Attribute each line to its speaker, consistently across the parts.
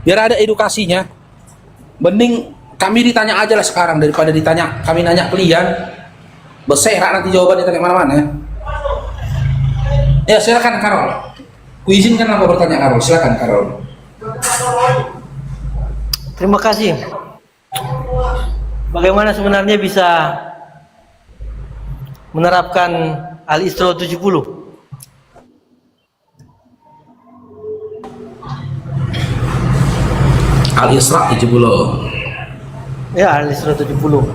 Speaker 1: biar ada edukasinya. Mending kami ditanya aja lah sekarang daripada ditanya kami nanya kalian. Berserak nanti jawabannya tanya mana-mana. Ya silakan Karol. Kuizinkan apa bertanya Karol. Silakan Karol.
Speaker 2: Terima kasih. Bagaimana sebenarnya bisa menerapkan Al-Isra 70?
Speaker 1: Al-Isra 70.
Speaker 2: Ya, Al-Isra 70.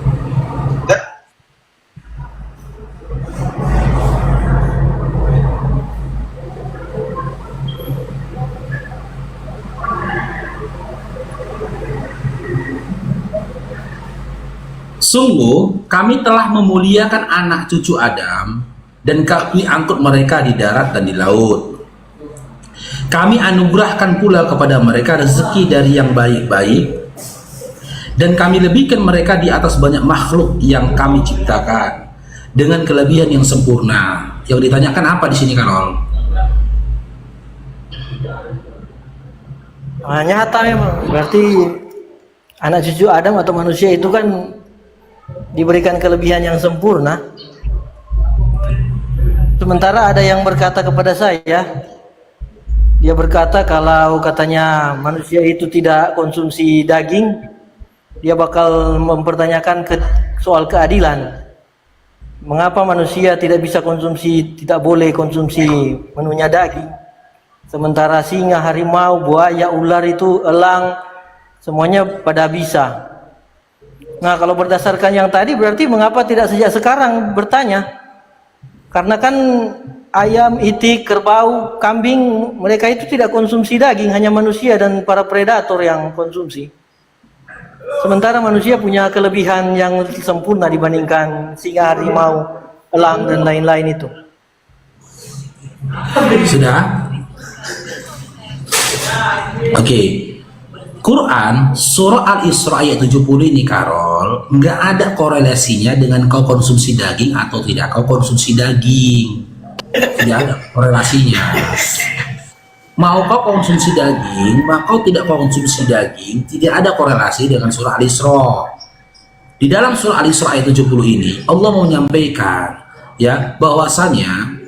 Speaker 1: Sungguh kami telah memuliakan anak cucu Adam dan kami angkut mereka di darat dan di laut. Kami anugerahkan pula kepada mereka rezeki dari yang baik-baik dan kami lebihkan mereka di atas banyak makhluk yang kami ciptakan dengan kelebihan yang sempurna. Yang ditanyakan apa di sini, Karol?
Speaker 2: Nyata memang. Berarti anak cucu Adam atau manusia itu kan diberikan kelebihan yang sempurna. Sementara ada yang berkata kepada saya, dia berkata kalau katanya manusia itu tidak konsumsi daging, dia bakal mempertanyakan soal keadilan. Mengapa manusia tidak bisa konsumsi, tidak boleh konsumsi menunya daging, sementara singa, harimau, buaya, ular itu, elang, semuanya pada bisa. Nah, kalau berdasarkan yang tadi berarti mengapa tidak sejak sekarang bertanya? Karena kan ayam, itik, kerbau, kambing, mereka itu tidak konsumsi daging, hanya manusia dan para predator yang konsumsi. Sementara manusia punya kelebihan yang sempurna dibandingkan singa, harimau, elang dan lain-lain itu.
Speaker 1: Sudah? Oke. Quran surah Al-Isra ayat 70 ini, Karol, nggak ada korelasinya dengan kau konsumsi daging atau tidak kau konsumsi daging. Tidak ada korelasinya. Mau kau konsumsi daging, mau kau tidak konsumsi daging, tidak ada korelasi dengan surah Al-Isra. Di dalam surah Al-Isra ayat 70 ini, Allah mau menyampaikan ya bahwasanya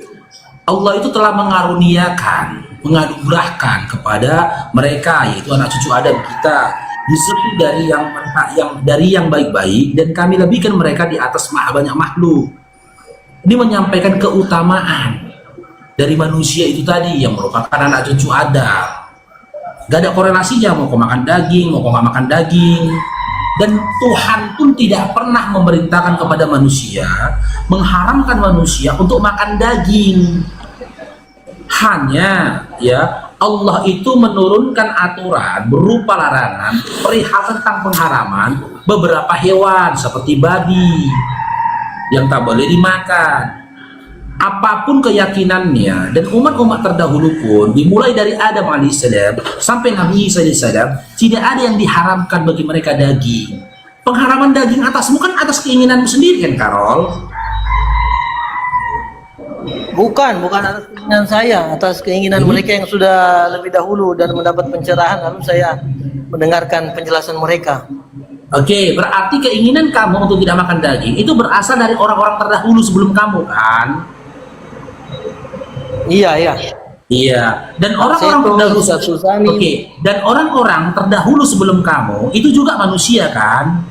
Speaker 1: Allah itu telah mengaruniakan, menganugerahkan kepada mereka, yaitu anak cucu Adam kita, rezeki dari yang baik-baik, dan kami lebihkan mereka di atas banyak makhluk. Ini menyampaikan keutamaan dari manusia itu tadi yang merupakan anak cucu Adam. Gak ada korelasinya mau kau makan daging, mau kau gak makan daging. Dan Tuhan pun tidak pernah memerintahkan kepada manusia, mengharamkan manusia untuk makan daging. Hanya ya Allah itu menurunkan aturan berupa larangan perihal tentang pengharaman beberapa hewan seperti babi yang tak boleh dimakan. Apapun keyakinannya, dan umat-umat terdahulu pun dimulai dari Adam alaihissalam sampai Nabi Isa alaihissalam tidak ada yang diharamkan bagi mereka daging. Pengharaman daging atasmu kan atas keinginanmu sendiri kan, Karol?
Speaker 2: Bukan atas keinginan saya, atas keinginan mereka yang sudah lebih dahulu dan mendapat pencerahan, lalu saya mendengarkan penjelasan mereka.
Speaker 1: Oke, berarti keinginan kamu untuk tidak makan daging itu berasal dari orang-orang terdahulu sebelum kamu kan?
Speaker 2: Iya.
Speaker 1: Iya, dan orang-orang terdahulu dan orang-orang terdahulu sebelum kamu itu juga manusia kan?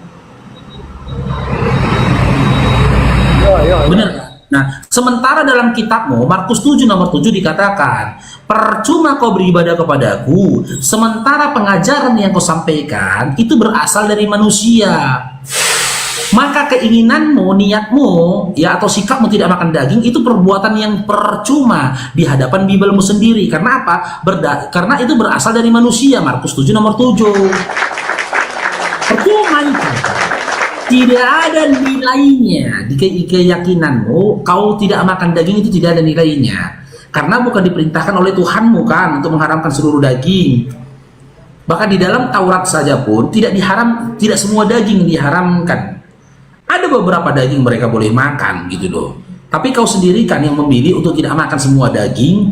Speaker 1: Benar kan? Nah, sementara dalam kitabmu Markus 7 nomor 7 dikatakan, percuma kau beribadah kepadaku sementara pengajaran yang kau sampaikan itu berasal dari manusia. Maka keinginanmu, niatmu ya atau sikapmu tidak makan daging itu perbuatan yang percuma di hadapan Bibelmu sendiri. Karena apa? Karena itu berasal dari manusia. Markus 7 nomor 7. Percuma itu. Tidak ada nilainya di keyakinanmu. Kau tidak makan daging itu tidak ada nilainya. Karena bukan diperintahkan oleh Tuhanmu kan untuk mengharamkan seluruh daging. Bahkan di dalam Taurat saja pun tidak semua daging diharamkan. Ada beberapa daging mereka boleh makan gitu loh. Tapi kau sendiri kan yang memilih untuk tidak makan semua daging.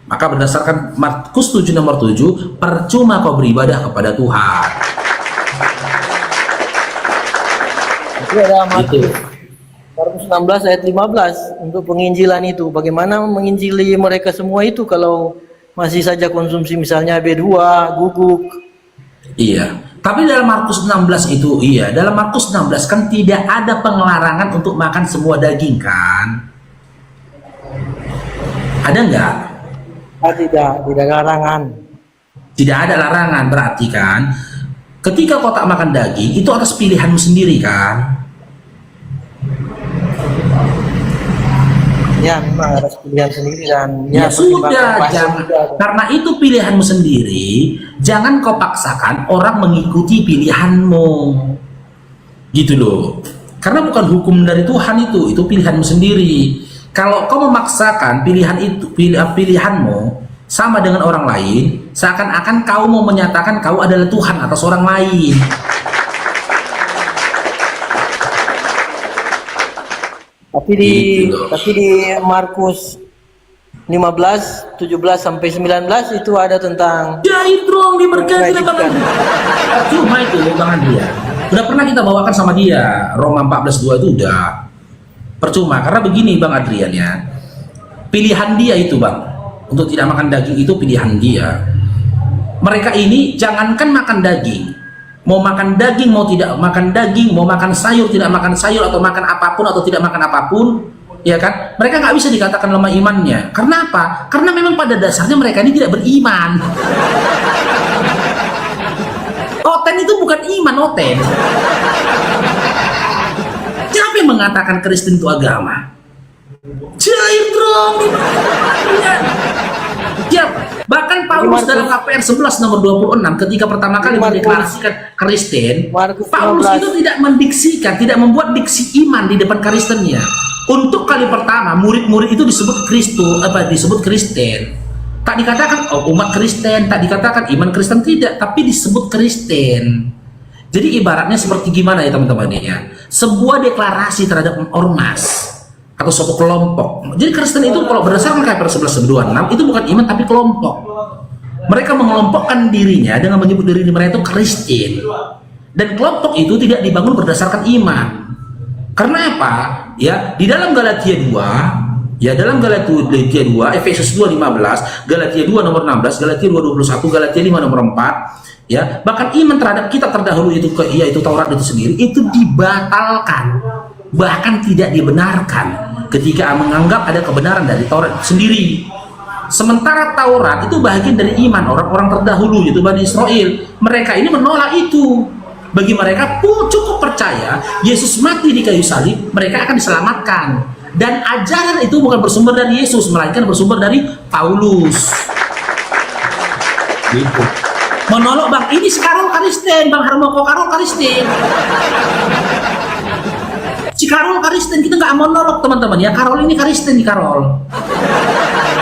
Speaker 1: Maka berdasarkan Markus 7 nomor 7, percuma kau beribadah kepada Tuhan.
Speaker 2: Itu ada
Speaker 1: Itu.
Speaker 2: Markus 16 ayat 15 untuk penginjilan itu. Bagaimana menginjili mereka semua itu kalau masih saja konsumsi misalnya B2, guguk.
Speaker 1: Iya. Tapi dalam Markus 16 itu, iya, dalam Markus 16 kan tidak ada pengelarangan untuk makan semua daging kan? Ada nggak?
Speaker 2: Tidak larangan.
Speaker 1: Tidak ada larangan, berarti kan ketika kau tak makan daging itu atas pilihanmu sendiri kan?
Speaker 2: Ya, memang ada pilihan sendiri dan
Speaker 1: Ya, sudah,
Speaker 2: pertimbangan
Speaker 1: jangan,
Speaker 2: juga.
Speaker 1: karena itu pilihanmu sendiri, jangan kau paksakan orang mengikuti pilihanmu, gitu loh. Karena bukan hukum dari Tuhan itu pilihanmu sendiri. Kalau kau memaksakan pilihanmu sama dengan orang lain, seakan-akan kau mau menyatakan kau adalah Tuhan atas orang lain.
Speaker 2: Tapi di Markus 15, 17 sampai 19 itu ada tentang
Speaker 1: Jahit dong diberkati Bang Andri. Cuma itu Bang Andri ya. Udah pernah kita bawakan sama dia Roma 14:2 itu udah percuma karena begini Bang Adrian ya. Pilihan dia itu Bang untuk tidak makan daging itu pilihan dia. Mereka ini jangankan makan daging, mau makan daging mau tidak makan daging, mau makan sayur tidak makan sayur atau makan apapun atau tidak makan apapun, ya kan? Mereka nggak bisa dikatakan lemah imannya. Karena apa? Karena memang pada dasarnya mereka ini tidak beriman. Oten itu bukan iman, Oten. Siapa yang mengatakan Kristen itu agama? Jair dong. Siapa? Bahkan Paulus dalam KPR 11 nomor 26 ketika pertama kali mendeklarasikan Kristen, Paulus itu tidak mendiksikan, tidak membuat diksi iman di depan Kristennya. Untuk kali pertama murid-murid itu disebut disebut Kristen. Tak dikatakan umat Kristen, tak dikatakan iman Kristen, tidak, tapi disebut Kristen. Jadi ibaratnya seperti gimana ya teman-teman ya? Sebuah deklarasi terhadap ormas atau suatu kelompok. Jadi Kristen itu kalau berdasarkan KPR 11:26 itu bukan iman tapi kelompok. Mereka mengelompokkan dirinya dengan menyebut diri mereka itu Kristen. Dan kelompok itu tidak dibangun berdasarkan iman. Karena apa? Ya, di dalam Galatia 2, ya dalam Galatia 2, Efesus 2:15, Galatia 2 nomor 16, Galatia 2:21, Galatia 5 nomor 4, ya, bahkan iman terhadap kita terdahulu itu yaitu Taurat itu sendiri itu dibatalkan. Bahkan tidak dibenarkan ketika menganggap ada kebenaran dari Taurat sendiri. Sementara Taurat itu bagian dari iman orang-orang terdahulu yaitu Bani Israel. Mereka ini menolak itu. Bagi mereka pun cukup percaya Yesus mati di kayu salib, mereka akan diselamatkan. Dan ajaran itu bukan bersumber dari Yesus, melainkan bersumber dari Paulus. Gitu. Menolak Bang, ini si Karol Kristen, Bang Harmoko Karol Kristen. Si Karol Kristen, kita nggak monolog teman-teman ya. Karol ini Kristen di Karol.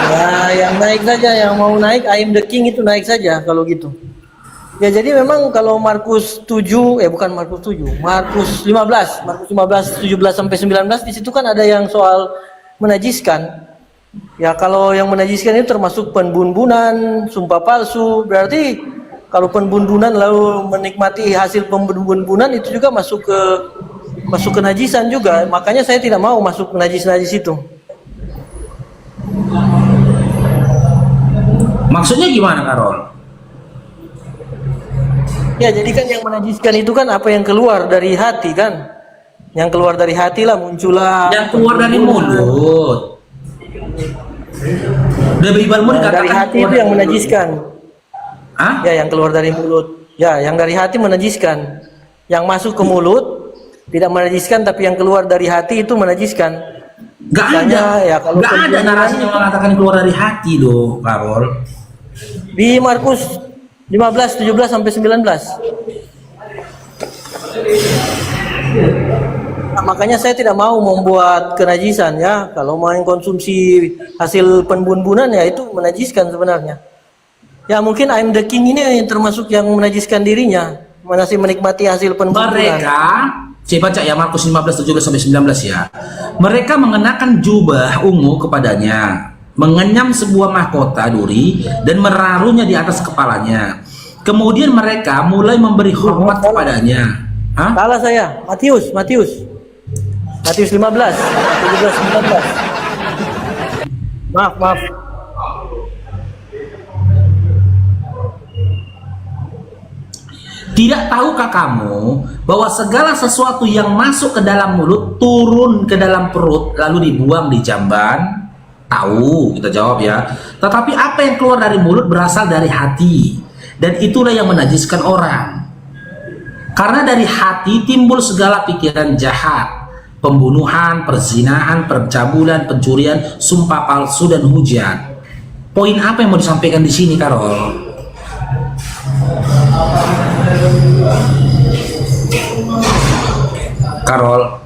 Speaker 2: ya, yang naik saja, yang mau naik I am the king itu naik saja kalau gitu. Ya jadi memang kalau Markus 7, bukan Markus 7, Markus 15, 17 sampai 19 di situ kan ada yang soal menajiskan. Ya kalau yang menajiskan itu termasuk penbun-bunan, sumpah palsu. Berarti kalau penbun-bunan lalu menikmati hasil penbun-bunan itu juga masuk ke najisan juga. Makanya saya tidak mau masuk ke najis-najis itu.
Speaker 1: Maksudnya gimana Karol?
Speaker 2: Ya jadi kan yang menajiskan itu kan apa yang keluar dari hati kan. Yang keluar dari hati lah muncullah.
Speaker 1: Yang keluar dari mulut. Dari mulut
Speaker 2: Dari hati itu yang menajiskan.
Speaker 1: Hah?
Speaker 2: Ya yang keluar dari mulut. Ya yang dari hati menajiskan. Yang masuk ke mulut tidak menajiskan, tapi yang keluar dari hati itu menajiskan.
Speaker 1: Gak
Speaker 2: Misalnya,
Speaker 1: ada.
Speaker 2: ya, kalau
Speaker 1: Gak ada narasi yang mengatakan keluar dari hati loh, Karol.
Speaker 2: Di Markus 15, 17 sampai 19. Nah, makanya saya tidak mau membuat kenajisan ya. Kalau mau konsumsi hasil penbun-bunan ya itu menajiskan sebenarnya. Ya mungkin I'm the king ini termasuk yang menajiskan dirinya, masih menikmati hasil penbun-bunan.
Speaker 1: Mereka, saya baca ya Markus 15, 17 sampai 19 ya. Mereka mengenakan jubah ungu kepadanya. mengenyam sebuah mahkota duri dan menaruhnya di atas kepalanya. Kemudian mereka mulai memberi hormat kepadanya. Hah?
Speaker 2: Salah saya. Matius 15, 17, 19. Maaf.
Speaker 1: Tidak tahukah kamu bahwa segala sesuatu yang masuk ke dalam mulut turun ke dalam perut lalu dibuang di jamban? Tahu, kita jawab ya. Tetapi apa yang keluar dari mulut berasal dari hati, dan itulah yang menajiskan orang. Karena dari hati timbul segala pikiran jahat, pembunuhan, perzinahan, pencabulan, pencurian, sumpah palsu, dan hujat. Poin apa yang mau disampaikan di sini, Karol? Karol,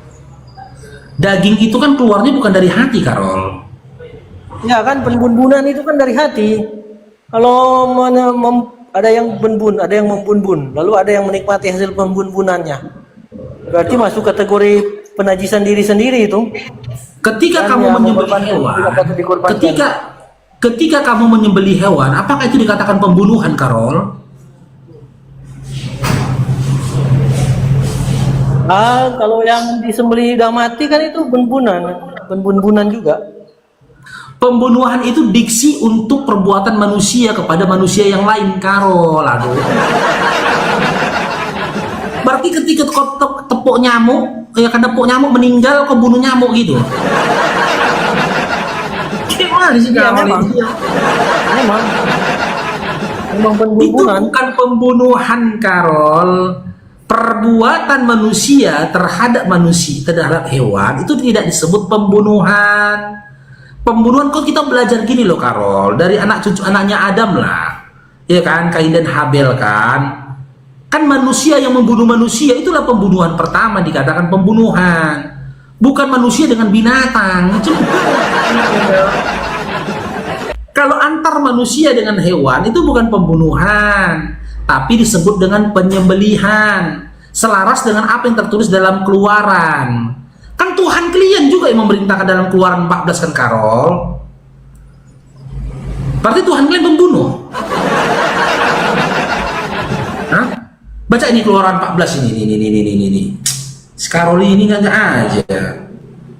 Speaker 1: daging itu kan keluarnya bukan dari hati, Karol.
Speaker 2: Ya kan, penbun-bunan itu kan dari hati. Kalau ada yang membun-bun, lalu ada yang menikmati hasil pembun-bunannya, berarti masuk kategori penajisan diri sendiri itu.
Speaker 1: Ketika
Speaker 2: Dan
Speaker 1: kamu
Speaker 2: yang
Speaker 1: menyembelih
Speaker 2: mengorbankan
Speaker 1: hewan,
Speaker 2: tidak patut dikorbankan.
Speaker 1: ketika kamu menyembelih hewan, apakah itu dikatakan pembunuhan, Karol?
Speaker 2: Kalau yang disembelih udah mati kan itu penbun-bunan juga.
Speaker 1: Pembunuhan itu diksi untuk perbuatan manusia kepada manusia yang lain, Karol. Aduh. Berarti ketika kau tepuk nyamuk, ya kan tepuk nyamuk meninggal, kau bunuh nyamuk gitu. Gimana sih,
Speaker 2: Ya,
Speaker 1: Karol?
Speaker 2: memang
Speaker 1: Itu
Speaker 2: penbun-bunan.
Speaker 1: bukan pembunuhan, Karol. Perbuatan manusia terhadap hewan itu tidak disebut pembunuhan. Pembunuhan kok kita belajar gini loh, Karol, dari anaknya Adam lah, ya kan, Kain dan Habel kan manusia yang membunuh manusia, itulah pembunuhan pertama, dikatakan pembunuhan, bukan manusia dengan binatang. Kalau antar manusia dengan hewan itu bukan pembunuhan, tapi disebut dengan penyembelihan, selaras dengan apa yang tertulis dalam Keluaran. Kan Tuhan kalian juga yang memerintahkan dalam Keluaran 14 kan, Karol. Berarti Tuhan kalian pembunuh. Hah? Baca ini Keluaran 14 ini. Si Karol ini nggak aja.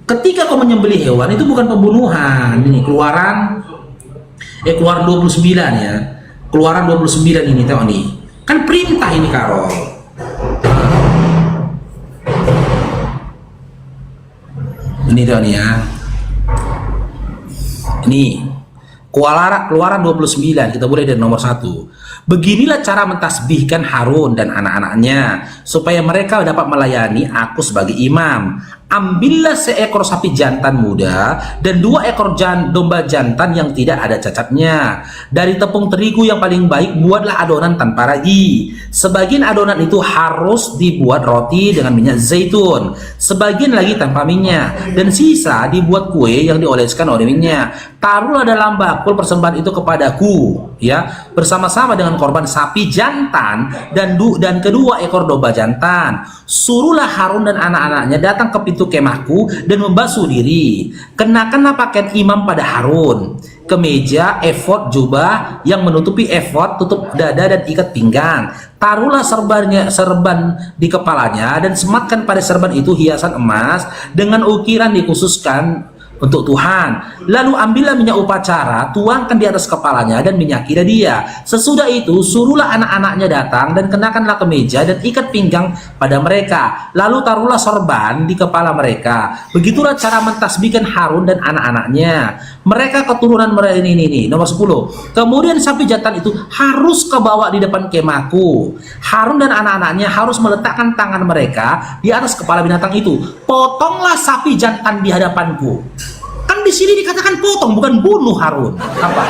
Speaker 1: Ketika kau menyembelih hewan itu bukan pembunuhan. Ini Keluaran 29 ya. Keluaran 29 ini, tengok nih. Kan perintah ini, Karol. Ini tuh nih ya. Ini Keluaran 29, kita mulai dari nomor 1. Beginilah cara mentasbihkan Harun dan anak-anaknya supaya mereka dapat melayani aku sebagai imam. Ambillah seekor sapi jantan muda dan 2 ekor domba jantan yang tidak ada cacatnya. Dari tepung terigu yang paling baik buatlah adonan tanpa ragi. Sebagian adonan itu harus dibuat roti dengan minyak zaitun, sebagian lagi tanpa minyak, dan sisa dibuat kue yang dioleskan oleh minyak. Taruhlah dalam bakul persembahan itu kepadaku, ya, bersama-sama dengan korban sapi jantan dan kedua ekor domba jantan. Suruhlah Harun dan anak-anaknya datang ke pintu kemahku dan membasuh diri. Kenakanlah pakaian imam pada Harun, kemeja, efod, jubah yang menutupi efod, tutup dada dan ikat pinggang. Taruhlah serban di kepalanya dan sematkan pada serban itu hiasan emas dengan ukiran dikhususkan untuk Tuhan. Lalu ambillah minyak upacara, tuangkan di atas kepalanya dan minyakilah dia. Sesudah itu suruhlah anak-anaknya datang dan kenakanlah kemeja dan ikat pinggang pada mereka. Lalu taruhlah sorban di kepala mereka. Begitulah cara mentasbihkan Harun dan anak-anaknya. Mereka keturunan mereka ini nomor 10. Kemudian sapi jantan itu harus kebawa di depan kemahku. Harun dan anak-anaknya harus meletakkan tangan mereka di atas kepala binatang itu. Potonglah sapi jantan di hadapanku. Kan di sini dikatakan potong, bukan bunuh, Harun. Apa?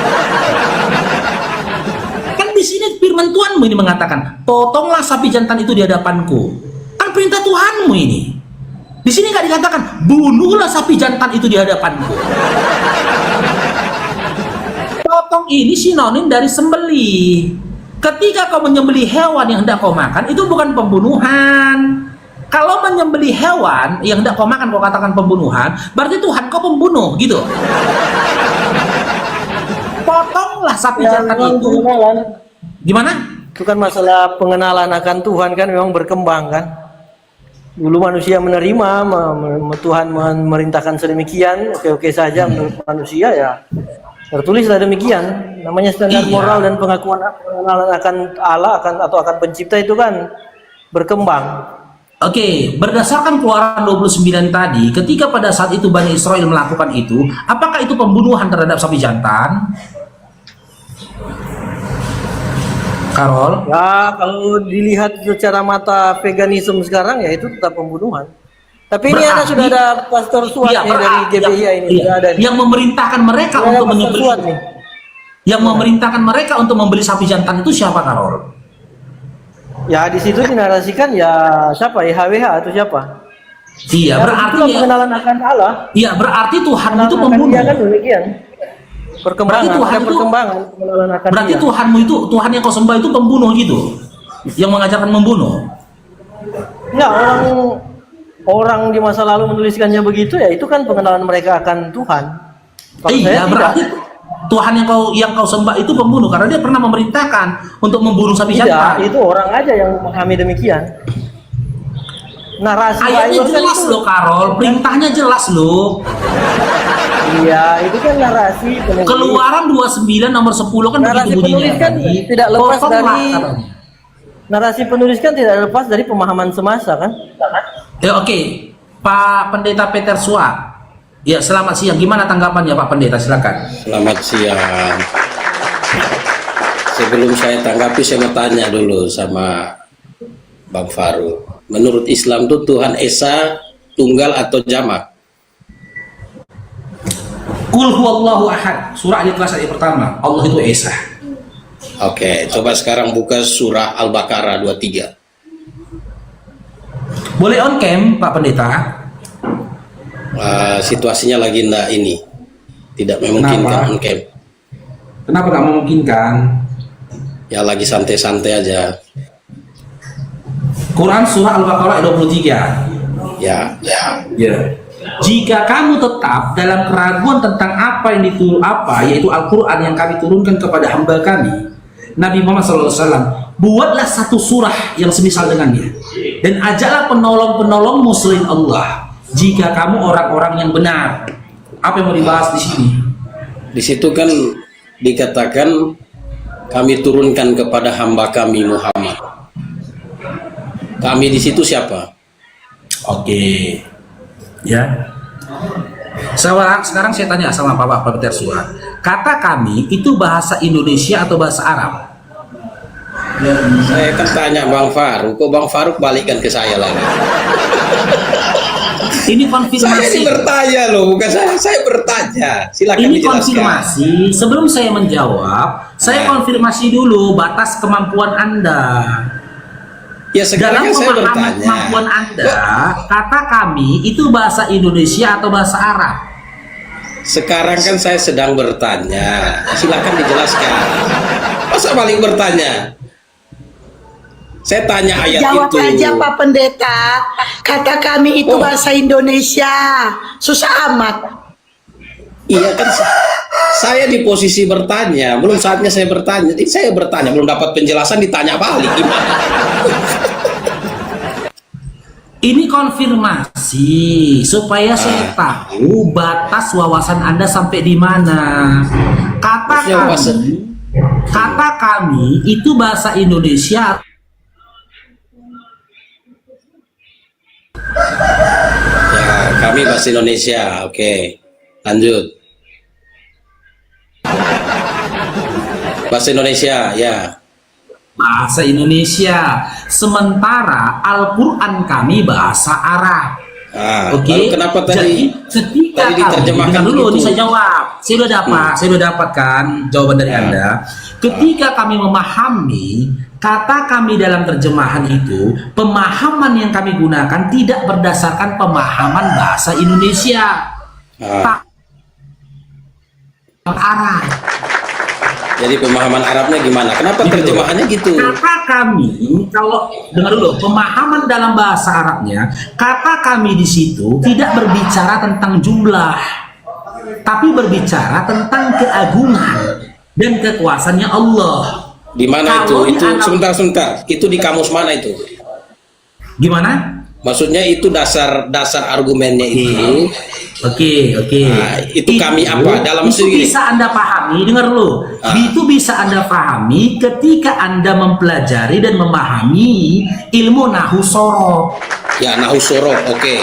Speaker 1: Kan di sini firman Tuhanmu ini mengatakan, potonglah sapi jantan itu di hadapanku. Kan perintah Tuhanmu ini. Di sini nggak dikatakan, bunuhlah sapi jantan itu di hadapanku. Potong ini sinonim dari sembelih. Ketika kau menyembelih hewan yang hendak kau makan, itu bukan pembunuhan. Kalau menyembelih hewan yang hendak kau makan, kau katakan pembunuhan, berarti Tuhan kau pembunuh, gitu. potonglah sapi
Speaker 2: Ya,
Speaker 1: jantan
Speaker 2: memang
Speaker 1: itu.
Speaker 2: pengenalan.
Speaker 1: Gimana?
Speaker 2: Itu kan masalah pengenalan akan Tuhan kan memang berkembang kan. Dulu manusia menerima Tuhan memerintahkan sedemikian, oke-oke saja menurut manusia ya. Tertulislah demikian. Namanya standar
Speaker 1: Iya.
Speaker 2: moral dan pengenalan akan Allah atau akan pencipta itu kan berkembang.
Speaker 1: Oke, berdasarkan Keluaran 29 tadi, ketika pada saat itu Bani Israel melakukan itu, apakah itu pembunuhan terhadap sapi jantan? Karol?
Speaker 2: Ya, kalau dilihat secara mata veganisme sekarang ya itu tetap pembunuhan. Tapi ini
Speaker 1: Berarti-
Speaker 2: sudah ada Pastor Suat
Speaker 1: Iya,
Speaker 2: nih dari
Speaker 1: berarti-
Speaker 2: GBI ini
Speaker 1: iya.
Speaker 2: sudah ada nih.
Speaker 1: Yang memerintahkan mereka
Speaker 2: Sudah ada
Speaker 1: untuk
Speaker 2: Pastor
Speaker 1: menyembelih,
Speaker 2: Suat nih.
Speaker 1: yang memerintahkan mereka untuk membeli sapi jantan itu siapa, Karol?
Speaker 2: Ya di situ dinarasikan ya siapa ya HWH atau siapa?
Speaker 1: Iya,
Speaker 2: Ya,
Speaker 1: berarti
Speaker 2: itulah
Speaker 1: ya,
Speaker 2: pengenalan akan Allah.
Speaker 1: iya, berarti Tuhan itu
Speaker 2: Pengenalan akan
Speaker 1: pembunuh.
Speaker 2: Dia kan demikian. Perkembangan,
Speaker 1: Berarti Tuhan
Speaker 2: ada
Speaker 1: itu-
Speaker 2: perkembangan pengenalan akan
Speaker 1: Berarti
Speaker 2: dia.
Speaker 1: Tuhanmu itu, Tuhan yang kau sembah itu pembunuh gitu, yang mengajarkan membunuh.
Speaker 2: Ya orang di masa lalu menuliskannya begitu ya itu kan pengenalan mereka akan Tuhan. Kalau saya
Speaker 1: Iya,
Speaker 2: tidak.
Speaker 1: berarti Tuhan yang kau sembah itu pembunuh karena dia pernah memerintahkan untuk membunuh sapi
Speaker 2: Tidak,
Speaker 1: jantan.
Speaker 2: itu orang aja yang memahami demikian. Narasi
Speaker 1: Ayatnya
Speaker 2: Bible kan
Speaker 1: jelas
Speaker 2: itu-
Speaker 1: loh, Karol. Perintahnya jelas loh.
Speaker 2: Iya, itu kan narasi penulis.
Speaker 1: Keluaran 29 nomor 10 kan
Speaker 2: Narasi
Speaker 1: begitu bunyinya
Speaker 2: penulis kan
Speaker 1: tadi.
Speaker 2: tidak lepas
Speaker 1: Potonglah,
Speaker 2: dari-
Speaker 1: katanya.
Speaker 2: Narasi penulis kan tidak lepas dari pemahaman semasa kan?
Speaker 1: Ya, oke. Pak Pendeta Peter Suat. Ya, selamat siang. Gimana tanggapannya Pak Pendeta? Silakan.
Speaker 3: Selamat siang. Sebelum saya tanggapi, saya mau tanya dulu sama Bang Faru. Menurut Islam tuh Tuhan Esa tunggal atau jamak?
Speaker 1: Qul huwallahu ahad. Surah Al-Ikhlas ayat pertama. Allah itu Esa.
Speaker 3: Oke, coba sekarang buka surah Al-Baqarah 23.
Speaker 1: Boleh on cam, Pak Pendeta?
Speaker 3: Situasinya lagi enggak ini. Tidak memungkinkan
Speaker 1: Kenapa?
Speaker 3: on cam.
Speaker 1: Kenapa nggak memungkinkan?
Speaker 3: Ya lagi santai-santai aja.
Speaker 1: Quran surah Al-Baqarah ayat 23.
Speaker 3: Ya.
Speaker 1: Ya. Jika kamu tetap dalam keraguan tentang apa yang yaitu Al-Quran yang kami turunkan kepada hamba kami, Nabi Muhammad SAW, buatlah satu surah yang semisal dengannya, dan ajaklah penolong-penolongmu selain Allah. Jika kamu orang-orang yang benar, apa yang mau dibahas di sini?
Speaker 3: Di situ kan dikatakan kami turunkan kepada hamba kami Muhammad. Kami di situ siapa?
Speaker 1: Oke, ya. Sekarang saya tanya sama Pak Peter Suat. Kata kami itu bahasa Indonesia atau bahasa Arab?
Speaker 3: Saya kan tanya Bang Faruk, kok Bang Faruk balikkan ke saya lagi?
Speaker 1: Ini
Speaker 3: Saya
Speaker 1: konfirmasi.
Speaker 3: ini bertanya loh, bukan saya bertanya. Silakan
Speaker 1: Ini
Speaker 3: dijelaskan.
Speaker 1: konfirmasi. Sebelum saya menjawab, saya konfirmasi dulu batas kemampuan Anda.
Speaker 3: Ya sekarang
Speaker 1: Dalam
Speaker 3: kan saya
Speaker 1: pemahaman
Speaker 3: bertanya.
Speaker 1: kemampuan Anda, kata kami itu bahasa Indonesia atau bahasa Arab?
Speaker 3: Sekarang kan saya sedang bertanya. Silakan dijelaskan. Masa balik bertanya? Saya tanya ayat
Speaker 4: Jawab
Speaker 3: itu.
Speaker 4: aja Pak Pendeta. Kata kami itu
Speaker 3: Oh.
Speaker 4: bahasa Indonesia. Susah amat.
Speaker 3: Iya kan saya di posisi bertanya, belum saatnya saya bertanya. Ini saya bertanya, belum dapat penjelasan ditanya balik gimana?
Speaker 1: Ini konfirmasi supaya saya tahu batas wawasan Anda sampai di mana.
Speaker 3: Maksudnya wawasan-
Speaker 1: Kata kami itu bahasa Indonesia.
Speaker 3: Ya, kami bahasa Indonesia. Oke. Lanjut. Bahasa Indonesia, ya.
Speaker 1: Bahasa Indonesia. Sementara Al-Quran kami bahasa Arab. Oke.
Speaker 3: Lalu kenapa tadi
Speaker 1: ketika
Speaker 3: tadi diterjemahkan
Speaker 1: dengar dulu,
Speaker 3: begitu?
Speaker 1: ini saya jawab. Saya sudah dapatkan jawaban dari Anda. Ketika kami memahami kata kami dalam terjemahan itu, pemahaman yang kami gunakan tidak berdasarkan pemahaman bahasa Indonesia,
Speaker 3: Ah,
Speaker 1: Arab.
Speaker 3: jadi pemahaman Arabnya gimana? Kenapa
Speaker 1: Gitu.
Speaker 3: terjemahannya gitu?
Speaker 1: Kata kami, kalau dengar dulu, pemahaman dalam bahasa Arabnya, kata kami di situ tidak berbicara tentang jumlah, tapi berbicara tentang keagungan. dan kekuasaannya Allah.
Speaker 3: Di mana
Speaker 1: Kalau
Speaker 3: itu?
Speaker 1: di anak-
Speaker 3: Sebentar. Itu di kamus mana itu?
Speaker 1: Gimana?
Speaker 3: Maksudnya itu dasar argumennya itu.
Speaker 1: Oke.
Speaker 3: Nah, itu kami apa? Dalam
Speaker 1: itu
Speaker 3: segi-
Speaker 1: bisa Anda pahami, dengar lu. Itu bisa Anda pahami ketika Anda mempelajari dan memahami ilmu nahu sorof.
Speaker 3: Ya, nahu sorok, oke.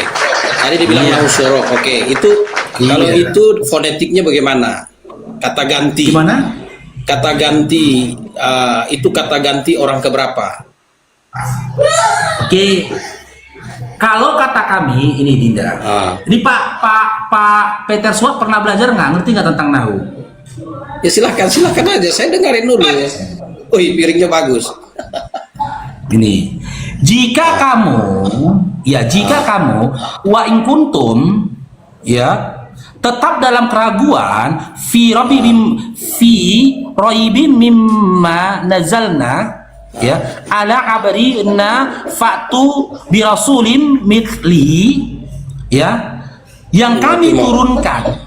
Speaker 3: Tadi dibilang
Speaker 1: Iya.
Speaker 3: nahu sorok, oke. Itu kalau
Speaker 1: Iya.
Speaker 3: itu fonetiknya bagaimana? Kata ganti.
Speaker 1: Gimana?
Speaker 3: Kata ganti itu kata ganti orang keberapa?
Speaker 1: Oke. Kalau kata kami ini Dinda, ini Pak Peter Swat pernah belajar ngerti nggak tentang nahu?
Speaker 3: Ya silahkan aja. Saya dengarin dulu ya. Wih, piringnya bagus.
Speaker 1: Ini, jika kamu wa in kuntum ya tetap dalam keraguan fi raibim mimma nazalna ya ala abarina fa'tu bi rasulin mithli ya yang kami turunkan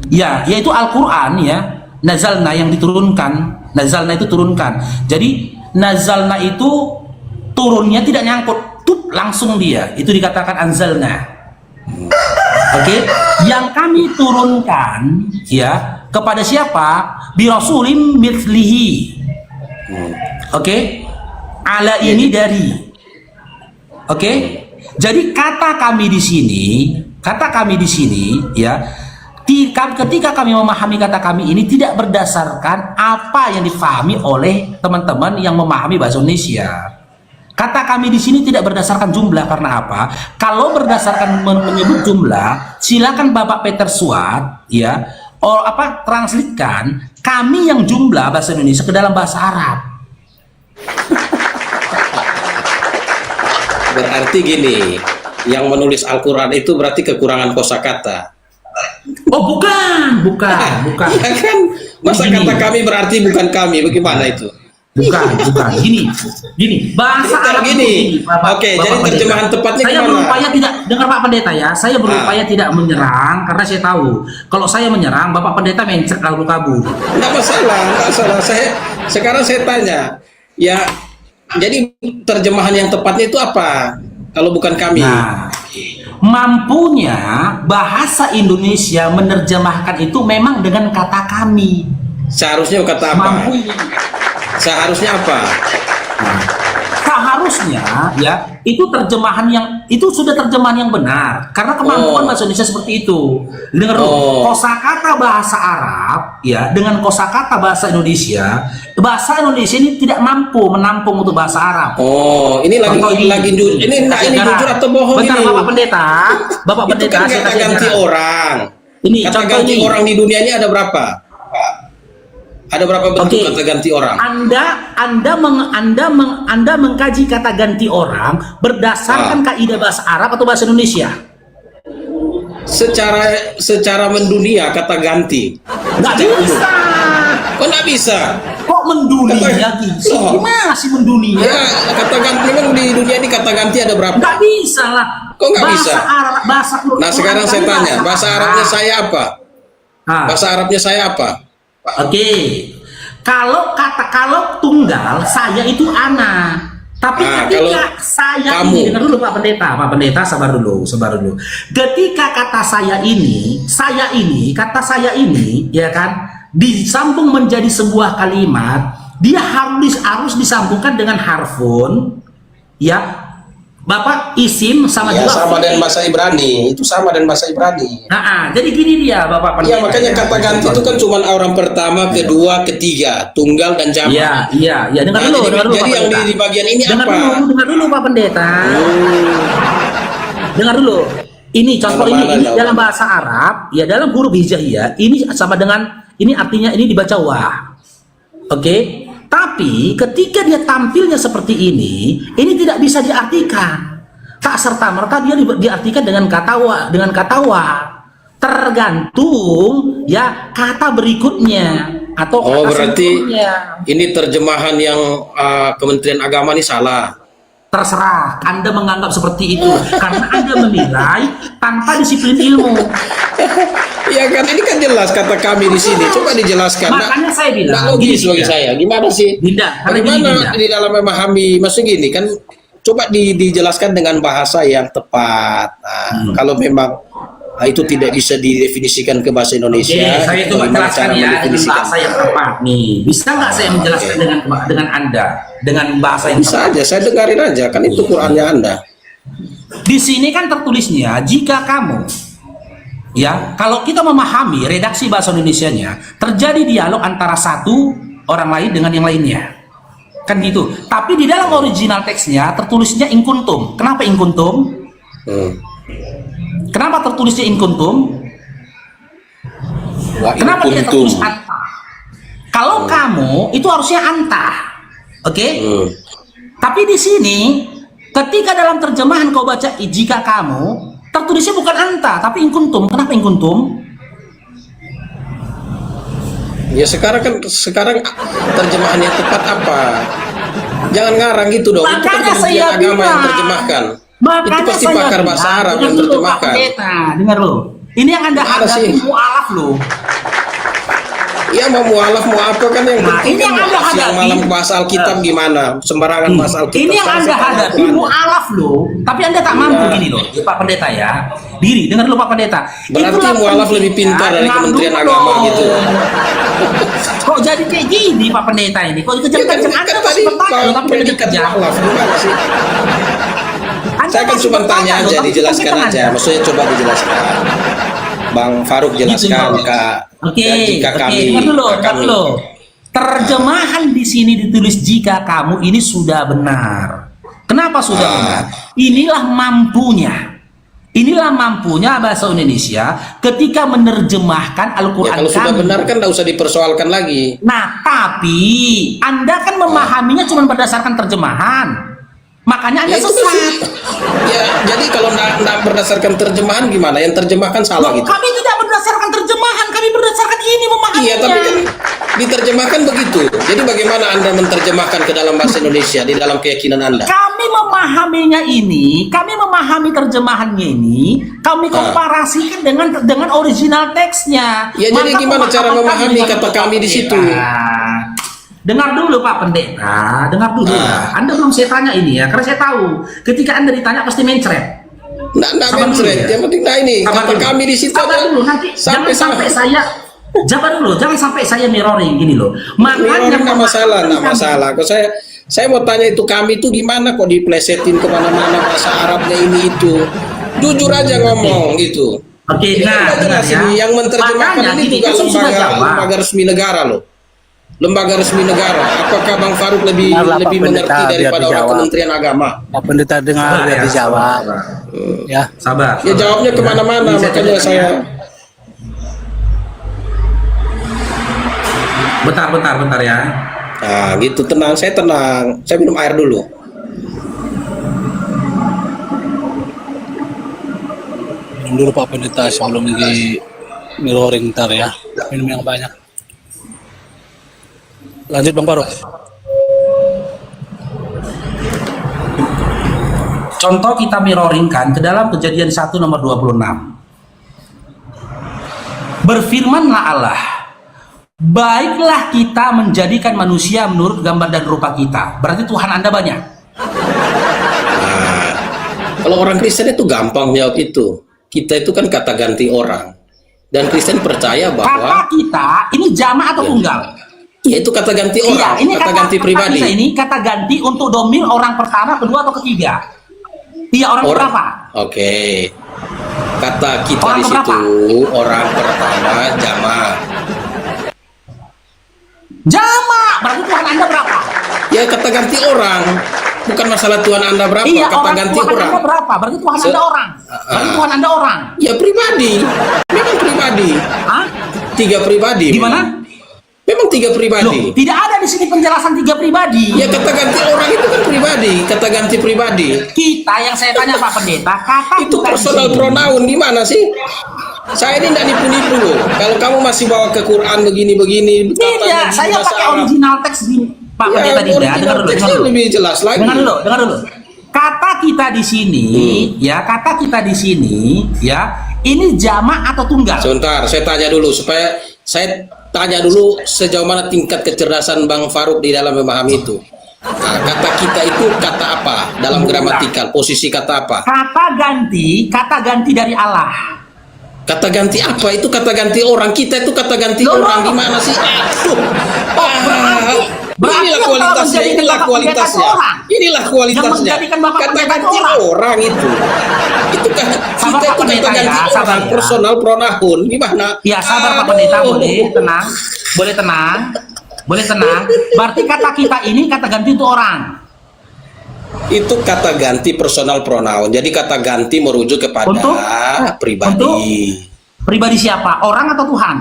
Speaker 1: ya yaitu Al-Qur'an ya nazalna yang diturunkan nazalna itu turunkan jadi nazalna itu turunnya tidak nyangkut tup langsung dia itu dikatakan anzalna. Oke, yang kami turunkan ya kepada siapa bi rasulin mithlihi. Oke, ala ini dari. Oke, jadi kata kami di sini ya, ketika kami memahami kata kami ini tidak berdasarkan apa yang difahami oleh teman-teman yang memahami bahasa Indonesia. Kata kami di sini tidak berdasarkan jumlah karena apa? Kalau berdasarkan menyebut jumlah, silakan Bapak Peter Swat ya, translitkan kami yang jumlah bahasa Indonesia ke dalam bahasa Arab.
Speaker 3: Berarti gini, yang menulis Al-Quran itu berarti kekurangan kosakata.
Speaker 1: Oh bukan.
Speaker 3: Ya kan? Masa
Speaker 1: Gini.
Speaker 3: kata kami berarti bukan kami, bagaimana itu?
Speaker 1: Bukan. Gini. Bahasa Arab itu
Speaker 3: Gini.
Speaker 1: Bapak
Speaker 3: Oke, jadi
Speaker 1: Pendeta.
Speaker 3: terjemahan tepatnya
Speaker 1: saya
Speaker 3: gimana?
Speaker 1: berupaya tidak, dengar Pak Pendeta ya, saya berupaya tidak menyerang karena saya tahu kalau saya menyerang Bapak Pendeta mencet lalu kabur.
Speaker 3: Nggak masalah. Sekarang saya tanya, ya, jadi terjemahan yang tepatnya itu apa? Kalau bukan kami.
Speaker 1: Nah, mampunya bahasa Indonesia menerjemahkan itu memang dengan kata kami.
Speaker 3: Seharusnya kata apa?
Speaker 1: Mampunya.
Speaker 3: Seharusnya apa?
Speaker 1: Seharusnya ya itu terjemahan itu sudah terjemahan yang benar karena kemampuan bahasa Indonesia seperti itu. Dengar dulu, kosakata bahasa Arab ya dengan kosakata bahasa Indonesia ini tidak mampu menampung untuk bahasa Arab.
Speaker 3: Oh, ini lagi jujur atau bohong
Speaker 1: bentar,
Speaker 3: ini?
Speaker 1: Bapak Pendeta
Speaker 3: Itu kan
Speaker 1: saya
Speaker 3: kata
Speaker 1: kasih
Speaker 3: ganti
Speaker 1: ajaran.
Speaker 3: orang.
Speaker 1: Ini
Speaker 3: Kata
Speaker 1: contoh
Speaker 3: ganti
Speaker 1: ini.
Speaker 3: orang di dunia ini ada berapa? Ada berapa bentuk
Speaker 1: Oke.
Speaker 3: kata ganti orang?
Speaker 1: Anda mengkaji kata ganti orang berdasarkan kaidah bahasa Arab atau bahasa Indonesia?
Speaker 3: Secara mendunia kata ganti.
Speaker 1: Nggak bisa.
Speaker 3: Kok nggak bisa?
Speaker 1: Kok mendunia gitu?
Speaker 3: Loh.
Speaker 1: Gimana sih mendunia?
Speaker 3: Ya, kata ganti memang di dunia ini kata ganti ada berapa?
Speaker 1: Nggak bisa lah.
Speaker 3: Kok nggak bisa?
Speaker 1: Arab, bahasa Quran.
Speaker 3: Nah, sekarang saya tanya, bahasa Arabnya saya apa?
Speaker 1: Nah,
Speaker 3: Bahasa Arabnya saya apa?
Speaker 1: Oke. Kalau tunggal saya itu ana. Tapi
Speaker 3: Nah,
Speaker 1: ketika
Speaker 3: kalau
Speaker 1: saya
Speaker 3: kamu.
Speaker 1: ini, dengar dulu Pak Pendeta sabar dulu. Ketika kata saya ini, kata saya ini, ya kan, disambung menjadi sebuah kalimat, dia harus disambungkan dengan harfun, ya, Bapak isim sama
Speaker 3: Ya,
Speaker 1: juga.
Speaker 3: sama dengan bahasa Ibrani. Itu sama dengan bahasa Ibrani.
Speaker 1: Jadi gini dia Bapak Pendeta.
Speaker 3: Ya, makanya kata ganti itu kan cuma orang pertama, kedua, ketiga, tunggal dan jamak.
Speaker 1: Iya. Dengar
Speaker 3: Nah,
Speaker 1: dulu,
Speaker 3: jadi
Speaker 1: Pak
Speaker 3: yang
Speaker 1: Pendeta.
Speaker 3: di bagian ini
Speaker 1: Dengar
Speaker 3: apa?
Speaker 1: dulu Pak Pendeta. Dengar dulu. Ini contoh ini dalam bahasa Arab, ya dalam huruf hijaiyah, ini sama dengan ini artinya ini dibaca wah. Oke? Tapi ketika dia tampilnya seperti ini tidak bisa diartikan. Tak serta-merta dia diartikan dengan kata wa. Tergantung ya kata berikutnya atau kata
Speaker 3: berarti
Speaker 1: sebelumnya.
Speaker 3: ini terjemahan yang Kementerian Agama ini salah.
Speaker 1: Terserah Anda menganggap seperti itu karena Anda menilai tanpa disiplin ilmu.
Speaker 3: Ya kan ini kan jelas kata kami di sini. Coba dijelaskan.
Speaker 1: Makanya saya bilang,
Speaker 3: nggak logis
Speaker 1: gini,
Speaker 3: bagi
Speaker 1: Dinda.
Speaker 3: saya. Gimana sih?
Speaker 1: Dinda, karena gini,
Speaker 3: Bagaimana
Speaker 1: Dinda.
Speaker 3: di dalam memahami maksud gini kan? Coba dijelaskan dengan bahasa yang tepat. Nah, kalau memang itu tidak bisa didefinisikan ke bahasa Indonesia.
Speaker 1: Oke, saya coba
Speaker 3: bagaimana
Speaker 1: jelaskan
Speaker 3: cara
Speaker 1: ya dengan
Speaker 3: mendefinisikan?
Speaker 1: bahasa yang tepat nih. Bisa nggak saya menjelaskan dengan Anda dengan bahasa yang
Speaker 3: Bisa
Speaker 1: tepat?
Speaker 3: aja, saya dengarin aja. Kan itu Qurannya Anda.
Speaker 1: Di sini kan tertulisnya jika kamu, ya, kalau kita memahami redaksi bahasa Indonesianya, terjadi dialog antara satu orang lain dengan yang lainnya, kan gitu. Tapi di dalam original teksnya tertulisnya in kuntum. Kenapa in kuntum? Kenapa tertulisnya in kuntum?
Speaker 3: Wah, ini
Speaker 1: Kenapa tidak
Speaker 3: kuntum.
Speaker 1: tertulis anta? Kalau kamu itu harusnya anta, oke? Tapi di sini, ketika dalam terjemahan kau baca jika kamu, tertulisnya bukan anta, tapi in kuntum. Kenapa in kuntum?
Speaker 3: Ya sekarang terjemahan yang tepat apa? Jangan ngarang gitu dong. Itu kan
Speaker 1: Makanya saya
Speaker 3: Kementerian Agama yang
Speaker 1: bilang.
Speaker 3: terjemahkan. Itu
Speaker 1: Makanya
Speaker 3: pasti
Speaker 1: saya
Speaker 3: pakar bahasa
Speaker 1: bilang,
Speaker 3: Arab
Speaker 1: dengar
Speaker 3: yang
Speaker 1: dulu, Pak
Speaker 3: terjemahkan.
Speaker 1: Pendeta, dengar lo. Ini yang Anda
Speaker 3: Gimana
Speaker 1: hadapi
Speaker 3: sih?
Speaker 1: mualaf lo.
Speaker 3: Ya mau mualaf mau apa kan yang
Speaker 1: Nah,
Speaker 3: penting
Speaker 1: ini yang
Speaker 3: kan
Speaker 1: Anda
Speaker 3: siang
Speaker 1: hadapi.
Speaker 3: malam bahasa Alkitab gimana? Sembarangan bahasa Alkitab.
Speaker 1: Ini yang Anda hadapi mualaf lo, tapi Anda tak mampu gini loh, Pak Pendeta ya. Diri, dengar dulu Pak Pendeta.
Speaker 3: Berarti
Speaker 1: Itulah
Speaker 3: mualaf
Speaker 1: pentingnya,
Speaker 3: lebih pintar dari
Speaker 1: dengar
Speaker 3: Kementerian
Speaker 1: dulu
Speaker 3: Agama
Speaker 1: dong.
Speaker 3: gitu.
Speaker 1: Kok jadi kayak gini Pak Pendeta ini? Kok
Speaker 3: Ya kan,
Speaker 1: dikejar-kejar
Speaker 3: kan
Speaker 1: Anda
Speaker 3: tadi
Speaker 1: masih bertanya loh, tapi tidak
Speaker 3: predikat
Speaker 1: dikejar.
Speaker 3: mualaf gimana sih?
Speaker 1: Anda
Speaker 3: Saya kan
Speaker 1: masih
Speaker 3: cuma
Speaker 1: bertanya
Speaker 3: tanya
Speaker 1: loh,
Speaker 3: aja,
Speaker 1: tapi
Speaker 3: dijelaskan
Speaker 1: bukan
Speaker 3: aja.
Speaker 1: Anda.
Speaker 3: Maksudnya coba dijelaskan. Bang Faruk jelaskan
Speaker 1: Gitu,
Speaker 3: Kak.
Speaker 1: Oke,
Speaker 3: Ya, jika
Speaker 1: oke,
Speaker 3: kami,
Speaker 1: dengar dulu,
Speaker 3: jika
Speaker 1: dengar
Speaker 3: kami.
Speaker 1: dulu. Terjemahan di sini ditulis jika kamu ini sudah benar. Kenapa sudah benar? Inilah mampunya. Inilah mampunya bahasa Indonesia ketika menerjemahkan
Speaker 3: Ya
Speaker 1: Al-Quran
Speaker 3: kalau sudah
Speaker 1: kami.
Speaker 3: benar kan tidak usah dipersoalkan lagi.
Speaker 1: Nah, tapi Anda kan memahaminya cuma berdasarkan terjemahan. Makanya Anda
Speaker 3: Ya itu kan
Speaker 1: sesat.
Speaker 3: Ya jadi kalau nggak berdasarkan terjemahan gimana? Yang terjemahkan salah
Speaker 1: Loh,
Speaker 3: gitu.
Speaker 1: kami tidak berdasarkan terjemahan, kami berdasarkan ini memahaminya.
Speaker 3: Iya tapi kan diterjemahkan begitu. Jadi bagaimana Anda menerjemahkan ke dalam bahasa Indonesia di dalam keyakinan Anda?
Speaker 1: Kami memahaminya ini, kami memahami terjemahannya ini, kami komparasikan dengan original teksnya.
Speaker 3: Ya, jadi gimana cara
Speaker 1: pemahaman
Speaker 3: memahami
Speaker 1: kami
Speaker 3: kata
Speaker 1: dengan
Speaker 3: kami di situ?
Speaker 1: Dengar dulu Pak Pendeta, dengar dulu ya. Anda belum saya tanya ini ya, karena saya tahu ketika Anda ditanya pasti mencret.
Speaker 3: Nggak
Speaker 1: Sabar dulu
Speaker 3: mencret.
Speaker 1: ya.
Speaker 3: Yang penting nah ini
Speaker 1: Sabar
Speaker 3: kata
Speaker 1: dulu.
Speaker 3: kami di situ
Speaker 1: Sabar
Speaker 3: aja.
Speaker 1: dulu, nanti jangan sampai saya Jabar dulu, jangan sampai saya mirroring gini loh. Makanya
Speaker 3: nggak masalah, nggak masalah. Kok saya mau tanya itu kami itu gimana kok diplesetin kemana-mana bahasa Arabnya ini itu. Jujur aja ngomong gitu.
Speaker 1: Oke,
Speaker 3: Ini
Speaker 1: nah,
Speaker 3: udah jelas
Speaker 1: ya.
Speaker 3: ini. Yang menerjemahkan
Speaker 1: Makanya
Speaker 3: ini
Speaker 1: gini,
Speaker 3: juga
Speaker 1: kan saya sudah jawab.
Speaker 3: lembaga resmi negara loh. Lembaga resmi negara. Apakah Bang Faruk lebih
Speaker 5: Dengarlah, Pak
Speaker 3: lebih
Speaker 5: Pendeta,
Speaker 3: mengerti
Speaker 5: biar
Speaker 3: daripada orang
Speaker 5: dijawab.
Speaker 3: Kementerian Agama?
Speaker 5: Pak Pendeta dengar
Speaker 1: Sabar
Speaker 5: biar
Speaker 1: ya,
Speaker 5: dijawab.
Speaker 1: sabar.
Speaker 5: Ya,
Speaker 1: Sabar.
Speaker 3: Ya jawabnya kemana-mana,
Speaker 1: Ini
Speaker 3: makanya
Speaker 1: coba
Speaker 3: saya.
Speaker 1: ya. Bentar ya.
Speaker 3: Nah gitu tenang, saya tenang. Saya minum air dulu.
Speaker 5: minum dulu Pak Pendeta sebelum di mirroring ntar ya. Minum yang banyak. Lanjut Bang Faruk.
Speaker 1: Contoh kita mirroringkan ke dalam Kejadian 1 nomor 26. Berfirmanlah Allah, baiklah kita menjadikan manusia menurut gambar dan rupa kita. Berarti Tuhan Anda banyak.
Speaker 3: Nah, kalau orang Kristen itu gampang jawab itu. Kita itu kan kata ganti orang. Dan Kristen percaya
Speaker 1: Kata
Speaker 3: bahwa
Speaker 1: kita ini jamak atau tunggal?
Speaker 3: ya itu kata ganti
Speaker 1: Iya,
Speaker 3: orang,
Speaker 1: ini
Speaker 3: kata ganti pribadi.
Speaker 1: kita ini kata ganti untuk domir orang pertama, kedua atau ketiga. Iya, orang berapa?
Speaker 3: Oke. Kata kita
Speaker 1: Orang
Speaker 3: di
Speaker 1: keberapa?
Speaker 3: situ orang pertama jamak.
Speaker 1: Jamak, berarti Tuhan Anda berapa?
Speaker 3: Ya kata ganti orang. Bukan masalah Tuhan Anda berapa,
Speaker 1: Iya,
Speaker 3: kata ganti
Speaker 1: Tuhan
Speaker 3: orang.
Speaker 1: Anda berapa? Berarti Tuhan Anda orang. Berarti Tuhan Anda orang.
Speaker 3: Ya pribadi. Memang pribadi.
Speaker 1: Hah?
Speaker 3: 3 pribadi.
Speaker 1: Gimana?
Speaker 3: Memang 3
Speaker 1: Loh,
Speaker 3: pribadi.
Speaker 1: tidak ada di sini penjelasan 3 pribadi.
Speaker 3: Ya kata ganti orang itu kan pribadi, kata ganti pribadi.
Speaker 1: Kita yang saya tanya Pak Pendeta, kata
Speaker 3: Itu
Speaker 1: kita di
Speaker 3: personal
Speaker 1: sini.
Speaker 3: pronoun gimana sih? Saya ini tidak nipu-nipu loh. Kalau kamu masih bawa ke Quran begini-begini,
Speaker 1: Tidak, saya
Speaker 3: bahasa
Speaker 1: pakai
Speaker 3: Arab.
Speaker 1: original teks di Pak
Speaker 3: Ya,
Speaker 1: Pendeta Dinda.
Speaker 3: original
Speaker 1: Dengar dulu,
Speaker 3: teksnya
Speaker 1: dengar dulu.
Speaker 3: lebih jelas lagi.
Speaker 1: Dengar dulu. kata kita di sini, ya kata kita di sini, ya ini jamak atau tunggal?
Speaker 3: Sebentar, saya tanya dulu supaya saya tanya dulu sejauh mana tingkat kecerdasan Bang Faruk di dalam memahami itu. Nah, kata kita itu kata apa dalam gramatikal? Posisi kata apa?
Speaker 1: Kata ganti dari Allah.
Speaker 3: Kata ganti apa? Itu kata ganti orang. Kita itu kata ganti
Speaker 1: Loh,
Speaker 3: orang.
Speaker 1: loh.
Speaker 3: Gimana sih? Aduh.
Speaker 1: berarti
Speaker 3: Inilah
Speaker 1: yang
Speaker 3: kualitasnya.
Speaker 1: telah
Speaker 3: Inilah
Speaker 1: menjadikan
Speaker 3: kualitasnya.
Speaker 1: Bapak orang.
Speaker 3: Inilah kualitasnya.
Speaker 1: Yang menjadikan Bapak
Speaker 3: Kata
Speaker 1: pendeta
Speaker 3: ganti
Speaker 1: orang.
Speaker 3: orang itu. Itu kan
Speaker 1: Sabar,
Speaker 3: kita
Speaker 1: Pak
Speaker 3: itu
Speaker 1: Pendeta,
Speaker 3: kata ganti
Speaker 1: ya, sabar,
Speaker 3: orang.
Speaker 1: ya.
Speaker 3: Personal pronoun. Gimana?
Speaker 1: Ya sabar Pak Pendeta, boleh tenang, boleh tenang, boleh tenang. Berarti kata kita ini kata ganti itu orang.
Speaker 3: Itu kata ganti personal pronoun. Jadi kata ganti merujuk kepada
Speaker 1: Untuk?
Speaker 3: pribadi.
Speaker 1: Pribadi siapa? Orang atau Tuhan?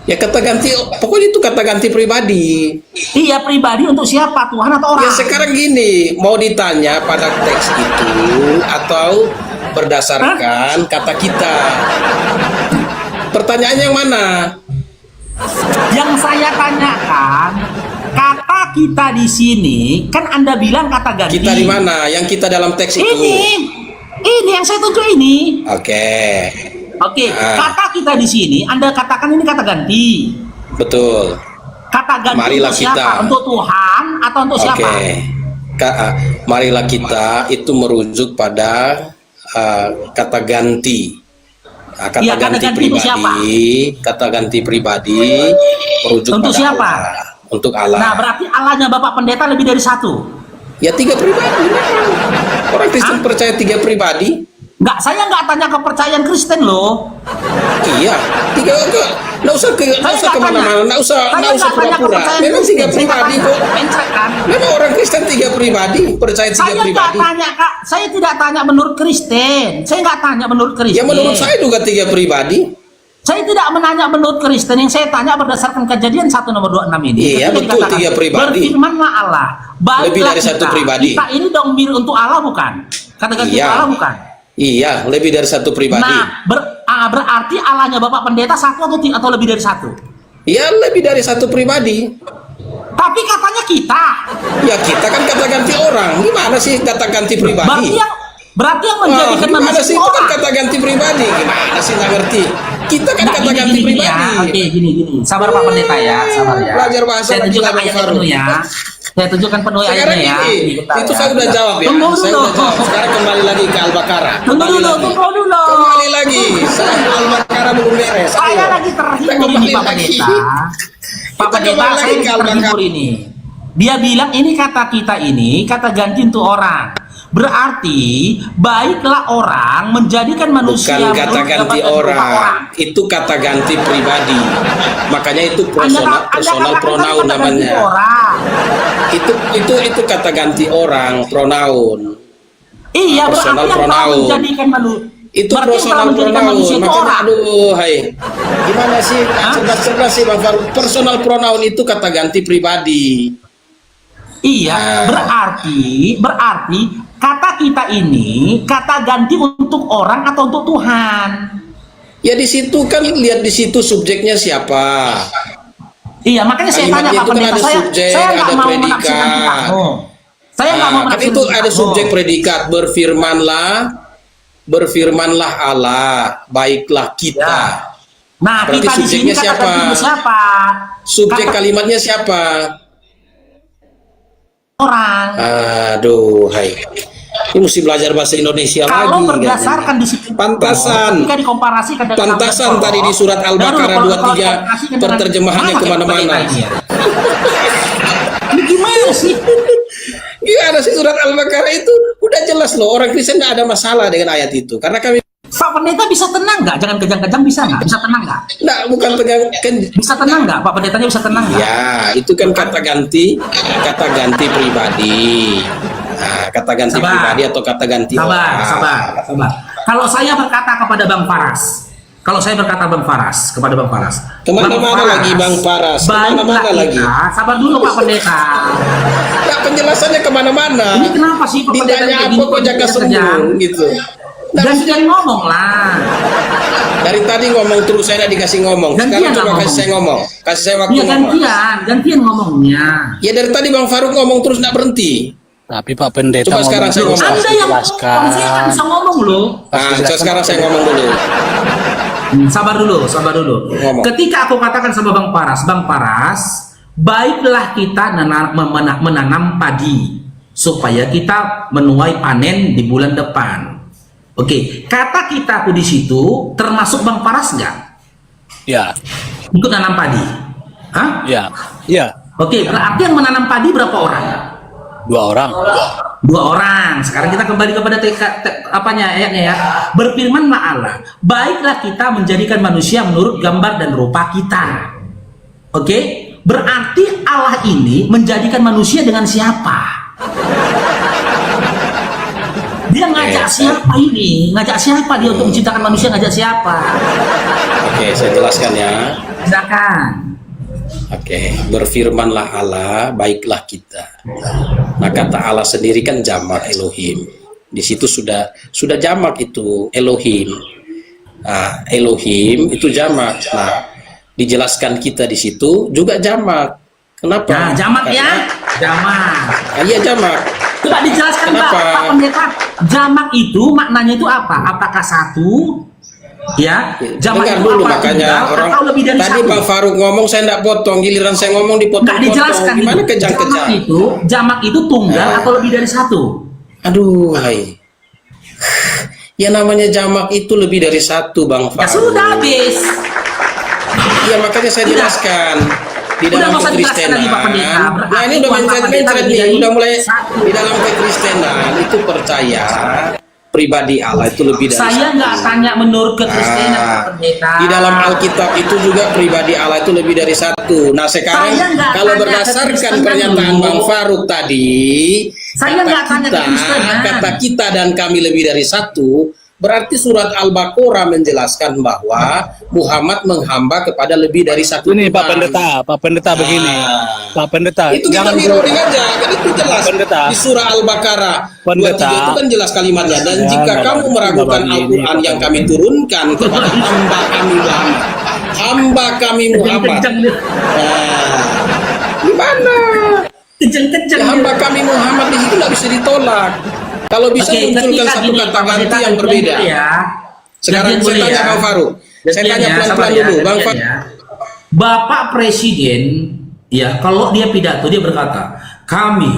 Speaker 3: Ya kata ganti, pokoknya itu kata ganti pribadi.
Speaker 1: Iya, pribadi untuk siapa? Tuhan atau orang?
Speaker 3: Ya sekarang gini, mau ditanya pada teks itu atau berdasarkan kata kita? Pertanyaannya yang mana?
Speaker 1: Yang saya tanyakan, kata kita di sini, kan Anda bilang kata ganti.
Speaker 3: Kita di mana? Yang kita dalam teks itu?
Speaker 1: Ini yang saya tunjuk ini.
Speaker 3: Oke,
Speaker 1: Oke, kata kita di sini, Anda katakan ini kata ganti.
Speaker 3: betul.
Speaker 1: Kata ganti
Speaker 3: Marilah
Speaker 1: untuk siapa?
Speaker 3: kita.
Speaker 1: Untuk Tuhan atau untuk siapa?
Speaker 3: Marilah kita itu merujuk pada kata ganti. Kata
Speaker 1: Iya, kata
Speaker 3: ganti
Speaker 1: ganti untuk siapa?
Speaker 3: pribadi, kata ganti pribadi merujuk
Speaker 1: Untuk
Speaker 3: pada
Speaker 1: siapa?
Speaker 3: Allah. Untuk Allah.
Speaker 1: Nah, berarti Allahnya Bapak Pendeta lebih dari satu.
Speaker 3: Ya 3 pribadi. Orang Kristen percaya 3 pribadi.
Speaker 1: Enggak, saya nggak tanya kepercayaan Kristen loh.
Speaker 3: Iya, nggak usah kemana-mana, nggak usah pura-pura. Memang 3 pribadi kok.
Speaker 1: Kan?
Speaker 3: Memang orang Kristen 3 pribadi, percaya 3
Speaker 1: Saya nggak
Speaker 3: pribadi.
Speaker 1: tanya Kak, saya tidak tanya menurut Kristen. Saya nggak tanya menurut Kristen.
Speaker 3: Ya menurut saya juga 3 pribadi.
Speaker 1: Saya tidak menanya menurut Kristen, yang saya tanya berdasarkan Kejadian 1 nomor 26 ini.
Speaker 3: Iya,
Speaker 1: Ketika
Speaker 3: betul,
Speaker 1: dikatakan,
Speaker 3: 3 pribadi.
Speaker 1: Berfirmanlah Allah, baiklah
Speaker 3: Lebih dari 1 pribadi.
Speaker 1: Kita ini dong mirip untuk Allah bukan? Kata ganti
Speaker 3: Iya.
Speaker 1: Allah bukan?
Speaker 3: Iya, lebih dari 1 pribadi.
Speaker 1: Nah, berarti Allahnya Bapak Pendeta satu atau lebih dari satu?
Speaker 3: Ya lebih dari 1 pribadi.
Speaker 1: Tapi katanya kita.
Speaker 3: Ya kita kan kata ganti orang. Gimana sih kata ganti pribadi?
Speaker 1: Berarti yang menjadikan
Speaker 3: Gimana
Speaker 1: manusia
Speaker 3: sih itu kan
Speaker 1: orang.
Speaker 3: kata ganti pribadi? Gimana sih nggak ngerti? Kita kan
Speaker 1: Nggak,
Speaker 3: kata ganti
Speaker 1: gini
Speaker 3: pribadi.
Speaker 1: ya. Oke, gini. Sabar Pak Pendeta ya, sabar ya.
Speaker 3: Belajar bahasa
Speaker 1: Saya
Speaker 3: lagi
Speaker 1: tunjukkan
Speaker 3: Bang
Speaker 1: ayatnya
Speaker 3: Faruk.
Speaker 1: penuh ya. Saya tunjukkan penuh
Speaker 3: Sekarang
Speaker 1: ayatnya ya.
Speaker 3: gini,
Speaker 1: Bentar
Speaker 3: itu
Speaker 1: ya.
Speaker 3: saya udah jawab ya.
Speaker 1: Tunggu
Speaker 3: Saya
Speaker 1: dulu.
Speaker 3: udah jawab. Sekarang kembali lagi ke Al-Baqarah.
Speaker 1: Tunggu
Speaker 3: Kembali
Speaker 1: dulu,
Speaker 3: lagi.
Speaker 1: tunggu dulu.
Speaker 3: Kembali lagi. Saya Al-Baqarah belum beres.
Speaker 1: Saya
Speaker 3: Ayo.
Speaker 1: lagi terhibur
Speaker 3: Kita
Speaker 1: ini Pak
Speaker 3: lagi.
Speaker 1: Pendeta. Pak
Speaker 3: Kita
Speaker 1: Pendeta,
Speaker 3: kembali
Speaker 1: saya
Speaker 3: lagi ke
Speaker 1: terhibur
Speaker 3: Al-Baqarah.
Speaker 1: ini. Dia bilang ini kata kita ini kata ganti untuk orang. Berarti baiklah orang menjadikan manusia
Speaker 3: Bukan kata
Speaker 1: menurut
Speaker 3: ganti
Speaker 1: jabatan berupa
Speaker 3: orang. Itu kata ganti pribadi. Makanya itu personal
Speaker 1: katakan
Speaker 3: pronoun
Speaker 1: kata ganti
Speaker 3: namanya.
Speaker 1: orang.
Speaker 3: Itu kata ganti orang, pronoun.
Speaker 1: Iya,
Speaker 3: Personal
Speaker 1: berarti yang telah
Speaker 3: pronoun.
Speaker 1: menjadikan manusia.
Speaker 3: Itu personal pronoun. Makanya aduh, hai. Gimana sih? Cerdas sih Bang Faruk. Personal pronoun itu kata ganti pribadi.
Speaker 1: Iya, berarti kata kita ini kata ganti untuk orang atau untuk Tuhan.
Speaker 3: Ya di situ kan lihat di situ subjeknya siapa.
Speaker 1: Iya, makanya saya tanya
Speaker 3: Kalimatnya
Speaker 1: Pak
Speaker 3: itu kan
Speaker 1: Pendeta,
Speaker 3: ada subjek,
Speaker 1: saya nggak
Speaker 3: ada
Speaker 1: mau
Speaker 3: predikat.
Speaker 1: menafsirkan kitabmu. Saya nggak mau
Speaker 3: Kan
Speaker 1: menafsirkan
Speaker 3: itu ada
Speaker 1: kitabmu.
Speaker 3: subjek predikat, berfirmanlah Allah, baiklah kita.
Speaker 1: Ya. Nah,
Speaker 3: Berarti
Speaker 1: kita di sini
Speaker 3: subjeknya
Speaker 1: kata
Speaker 3: siapa?
Speaker 1: ganti untuk siapa?
Speaker 3: Subjek
Speaker 1: Kata
Speaker 3: kalimatnya siapa?
Speaker 1: orang.
Speaker 3: Aduh, hai. Ini mesti belajar bahasa Indonesia
Speaker 1: Kalau
Speaker 3: lagi.
Speaker 1: berdasarkan disiplin
Speaker 3: Pantasan.
Speaker 1: ketika dikomparasikan dengan
Speaker 3: Pantasan tadi di surat Al-Baqarah 23 terjemahannya kemana-mana.
Speaker 1: Ini gimana sih?
Speaker 3: Gimana sih surat Al-Baqarah itu udah jelas loh, orang Kristen nggak ada masalah dengan ayat itu karena kami
Speaker 1: Pak Pendeta bisa tenang nggak? Jangan kejang-kejang, bisa nggak? Bisa tenang nggak?
Speaker 3: bukan tegang kan.
Speaker 1: Bisa tenang nggak? Pak Pendetanya bisa tenang nggak?
Speaker 3: Ya, itu kan kata ganti pribadi. Nah, kata ganti
Speaker 1: Sabar.
Speaker 3: pribadi atau kata ganti orang.
Speaker 1: Sabar. Kalau saya berkata kepada Bang Faras, kepada Bang Faras.
Speaker 3: Kemana-mana lagi Bang Faras, kemana-mana lagi.
Speaker 1: Sabar dulu Pak Pendeta.
Speaker 3: Nah, penjelasannya kemana-mana.
Speaker 1: Ini kenapa sih Pak Pendeta
Speaker 3: Ditanya
Speaker 1: kayak
Speaker 3: apa
Speaker 1: gini,
Speaker 3: kok jaga
Speaker 1: kejam?
Speaker 3: sembung gitu. Nah,
Speaker 1: Gantian ngomong lah.
Speaker 3: dari tadi ngomong terus saya nggak dikasih ngomong.
Speaker 1: Gantian
Speaker 3: Sekarang coba
Speaker 1: lah
Speaker 3: kasih saya ngomong. Kasih saya waktu
Speaker 1: Iya
Speaker 3: ngomong.
Speaker 1: gantian ngomongnya.
Speaker 3: Ya dari tadi Bang Faruk ngomong terus nggak berhenti.
Speaker 5: Tapi Pak Pendeta
Speaker 3: Coba sekarang saya ngomong.
Speaker 1: Anda yang ngomong, saya nggak bisa ngomong loh.
Speaker 3: Nah, sekarang saya ngomong dulu.
Speaker 1: Sabar dulu, sabar dulu.
Speaker 3: Ngomong.
Speaker 1: Ketika aku katakan sama Bang Paras, baiklah kita menanam padi supaya kita menuai panen di bulan depan. Oke, kata kita aku di situ termasuk Bang Paras nggak?
Speaker 5: Ya,
Speaker 1: Ikut nanam padi? Hah?
Speaker 5: ya, ya.
Speaker 1: Oke, berarti yang menanam padi berapa orang?
Speaker 5: 2 orang.
Speaker 1: 2 orang. Sekarang kita kembali kepada apanya ayatnya ya. Berfirmanlah Allah, baiklah kita menjadikan manusia menurut gambar dan rupa kita. Oke? Berarti Allah ini menjadikan manusia dengan siapa? Dia ngajak siapa ini? Ngajak siapa dia untuk menciptakan manusia? Ngajak siapa?
Speaker 3: Oke, saya jelaskan ya.
Speaker 1: Silakan.
Speaker 3: Oke, berfirmanlah Allah, baiklah kita. Nah, kata Allah sendiri kan jamak Elohim. Di situ sudah jamak itu Elohim. Nah, Elohim itu jamak. Nah, dijelaskan kita di situ juga jamak. Kenapa?
Speaker 1: Nah, jamak ya? Jamak.
Speaker 3: Ah, iya jamak.
Speaker 1: Coba dijelaskan
Speaker 3: Kenapa?
Speaker 1: Pak Pendeta, jamak itu maknanya itu apa? Apakah satu? Ya, jamak
Speaker 3: Dengar
Speaker 1: itu
Speaker 3: dulu
Speaker 1: apa?
Speaker 3: makanya
Speaker 1: Tunggal
Speaker 3: orang
Speaker 1: atau lebih dari
Speaker 3: tadi
Speaker 1: satu?
Speaker 3: Bang Faruk ngomong saya tidak potong, giliran saya ngomong
Speaker 1: Nggak
Speaker 3: dipotong-potong.
Speaker 1: dijelaskan
Speaker 3: Gimana
Speaker 1: itu.
Speaker 3: kejang-kejang?
Speaker 1: Jamak itu tunggal
Speaker 3: Nah.
Speaker 1: atau lebih dari satu?
Speaker 3: Aduh, hai. Ya namanya jamak itu lebih dari satu, Bang
Speaker 1: Ya
Speaker 3: Faruk.
Speaker 1: sudah habis.
Speaker 3: Ya makanya saya
Speaker 1: Tidak.
Speaker 3: jelaskan di
Speaker 1: Udah
Speaker 3: dalam
Speaker 1: nggak usah dijelaskan
Speaker 3: kekristenan.
Speaker 1: lagi, Pak Pendeta.
Speaker 3: Nah, ini
Speaker 1: Berarti
Speaker 3: udah
Speaker 1: Pak Pendeta
Speaker 3: mencari
Speaker 1: lebih
Speaker 3: nih,
Speaker 1: dari
Speaker 3: udah mulai
Speaker 1: satu.
Speaker 3: di dalam kekristenan itu percaya pribadi Allah itu lebih dari
Speaker 1: Saya
Speaker 3: satu.
Speaker 1: nggak tanya menurut kekristenan, Pak Pendeta.
Speaker 3: Di dalam Alkitab itu juga pribadi Allah itu lebih dari satu. Nah sekarang
Speaker 1: Saya nggak
Speaker 3: kalau
Speaker 1: tanya
Speaker 3: berdasarkan
Speaker 1: kekristenan
Speaker 3: pernyataan
Speaker 1: dulu.
Speaker 3: Bang Faruk tadi,
Speaker 1: Saya nggak tanya kekristenan.
Speaker 3: kata kita dan kami lebih dari satu, berarti surat Al-Baqarah menjelaskan bahwa Muhammad menghamba kepada lebih dari satu
Speaker 5: Ini Pak
Speaker 3: Tuhan.
Speaker 5: Pak Pendeta begini. Pak Pendeta,
Speaker 3: Itu kita mirroring aja, kan itu jelas
Speaker 5: Pendeta.
Speaker 3: di surah Al-Baqarah 23
Speaker 5: Pendeta.
Speaker 3: itu kan jelas kalimatnya. Dan
Speaker 5: Ya,
Speaker 3: jika
Speaker 5: nggak
Speaker 3: kamu
Speaker 5: apa-apa.
Speaker 3: meragukan
Speaker 5: Nggak
Speaker 3: Al-Quran
Speaker 5: apa-apa.
Speaker 3: yang kami turunkan kepada hamba kami Muhammad, hamba kami Muhammad,
Speaker 1: Kenceng dia.
Speaker 3: nah, gimana?
Speaker 1: Kenceng-kenceng
Speaker 3: Ya,
Speaker 1: dia.
Speaker 3: hamba kami Muhammad di situ nggak bisa ditolak. Kalau bisa
Speaker 1: Oke,
Speaker 3: munculkan
Speaker 1: ketika
Speaker 3: satu
Speaker 1: gini,
Speaker 3: kata
Speaker 1: Pak
Speaker 3: ganti
Speaker 1: Pendeta,
Speaker 3: yang berbeda.
Speaker 1: gantian ya.
Speaker 3: Sekarang
Speaker 1: Gantian
Speaker 3: saya
Speaker 1: boleh
Speaker 3: tanya
Speaker 1: ya.
Speaker 3: Bang Faruk. Saya
Speaker 1: Gantian
Speaker 3: tanya
Speaker 1: ya,
Speaker 3: pelan-pelan
Speaker 1: sabar ya,
Speaker 3: dulu, Bang
Speaker 1: gantian
Speaker 3: Faruk.
Speaker 1: ya. Bapak Presiden, ya kalau dia pidato dia berkata, kami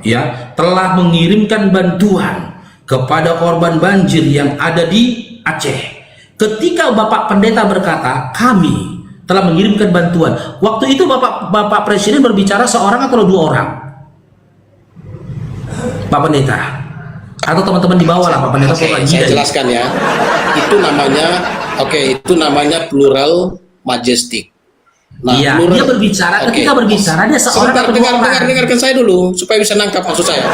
Speaker 1: ya telah mengirimkan bantuan kepada korban banjir yang ada di Aceh. Ketika Bapak Pendeta berkata, kami telah mengirimkan bantuan. Waktu itu Bapak Presiden berbicara seorang atau 2 orang? Pak Pendeta atau teman-teman di bawah lah Pak Pendeta.
Speaker 3: Oke,
Speaker 1: pokoknya
Speaker 3: saya
Speaker 1: gitu.
Speaker 3: jelaskan ya. Itu namanya, itu namanya plural majestic.
Speaker 1: Iya, dia berbicara,
Speaker 3: Oke.
Speaker 1: ketika berbicara dia seorang
Speaker 3: Sebentar,
Speaker 1: atau 2 orang.
Speaker 3: dengarkan saya dulu supaya bisa nangkap maksud saya.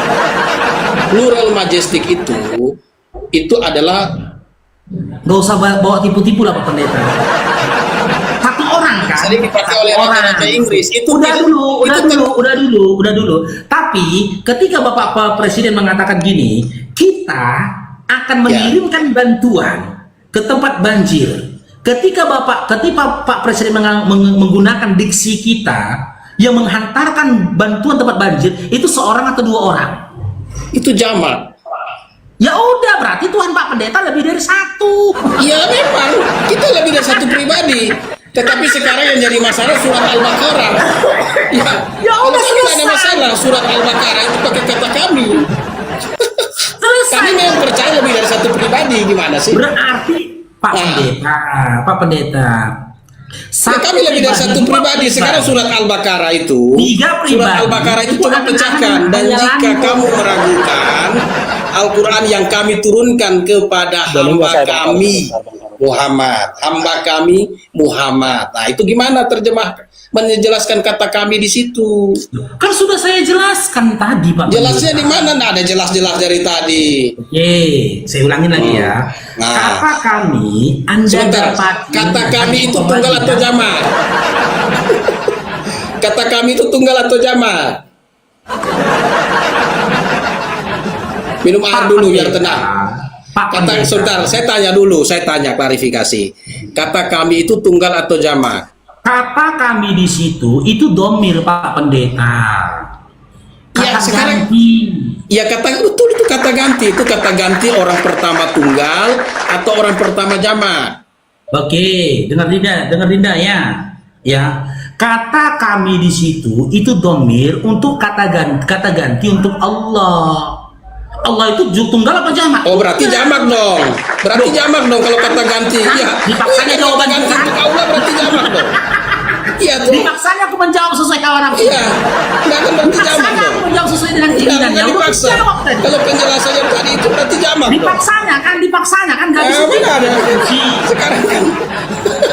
Speaker 3: Plural majestic itu adalah
Speaker 1: Gak usah bawa tipu-tipu lah Pak Pendeta. Satu orang kan?
Speaker 3: sering dipakai oleh
Speaker 1: Satu
Speaker 3: raja-raja Inggris. Itu
Speaker 1: udah
Speaker 3: itu
Speaker 1: dulu. Tapi ketika Bapak Presiden mengatakan gini, kita akan
Speaker 3: Ya.
Speaker 1: mengirimkan bantuan ke tempat banjir. Ketika Pak Presiden menggunakan diksi kita yang menghantarkan bantuan tempat banjir, itu seorang atau 2 orang?
Speaker 3: itu jamak.
Speaker 1: Ya udah, berarti Tuhan Pak Pendeta lebih dari 1.
Speaker 3: Ya memang kita lebih dari satu pribadi. Tetapi sekarang yang jadi masalah surat Al-Baqarah.
Speaker 1: Ya
Speaker 3: kalau
Speaker 1: udah,
Speaker 3: tidak ada
Speaker 1: selesai.
Speaker 3: masalah surat Al-Baqarah itu pakai kata kami.
Speaker 1: Selesai.
Speaker 3: Kami memang percaya lebih dari satu pribadi, gimana sih?
Speaker 1: Berarti Pak Pendeta.
Speaker 3: Ya, kami lebih dari satu pribadi. Sekarang surat Al-Baqarah itu,
Speaker 1: 3 pribadi.
Speaker 3: surat Al-Baqarah itu coba pecahkan. Dan jika kamu meragukan Al-Quran yang kami turunkan kepada hamba kami Muhammad, hamba kami Muhammad. Nah itu gimana terjemah menjelaskan kata kami di situ?
Speaker 1: Kan sudah saya jelaskan tadi Pak.
Speaker 3: Jelasnya di mana? Nah, ada jelas-jelas dari tadi.
Speaker 1: Oke, saya ulangin lagi ya.
Speaker 3: Nah.
Speaker 1: Kata kami, Anda
Speaker 3: Sebentar,
Speaker 1: dapat
Speaker 3: kata kami itu tunggal atau jamak? Kata kami itu tunggal atau jamak? Minum air dulu biar tenang.
Speaker 1: Pak
Speaker 3: Kata
Speaker 1: Pendeta.
Speaker 3: sebentar, saya tanya klarifikasi. Kata kami itu tunggal atau jamak?
Speaker 1: Kata kami di situ itu domir Pak Pendeta.
Speaker 3: Ya,
Speaker 1: Kata
Speaker 3: sekarang-
Speaker 1: ganti.
Speaker 3: Ya kata betul itu kata ganti. Itu kata ganti orang pertama tunggal atau orang pertama jamak.
Speaker 1: Oke, dengar Dinda ya. Ya, kata kami di situ itu domir untuk kata ganti untuk Allah. Allah itu tunggal apa jamak?
Speaker 3: Oh berarti jamak dong. Berarti jamak dong kalau kata ganti. Ya.
Speaker 1: Dipaksanya
Speaker 3: Kata
Speaker 1: jawaban
Speaker 3: ganti
Speaker 1: Quran.
Speaker 3: untuk Allah berarti jamak dong. Iya tuh.
Speaker 1: Dipaksanya aku menjawab sesuai hawa nafsu.
Speaker 3: Iya. Nggak kan berarti jamak
Speaker 1: Dipaksanya
Speaker 3: dong.
Speaker 1: aku menjawab sesuai dengan
Speaker 3: Iya,
Speaker 1: keinginannya.
Speaker 3: bukan
Speaker 1: Udah
Speaker 3: dipaksa.
Speaker 1: jawab tadi.
Speaker 3: Kalau penjelasan yang tadi itu berarti jamak dong.
Speaker 1: Dipaksanya kan nggak bisa.
Speaker 3: Benar. Sekarang kan.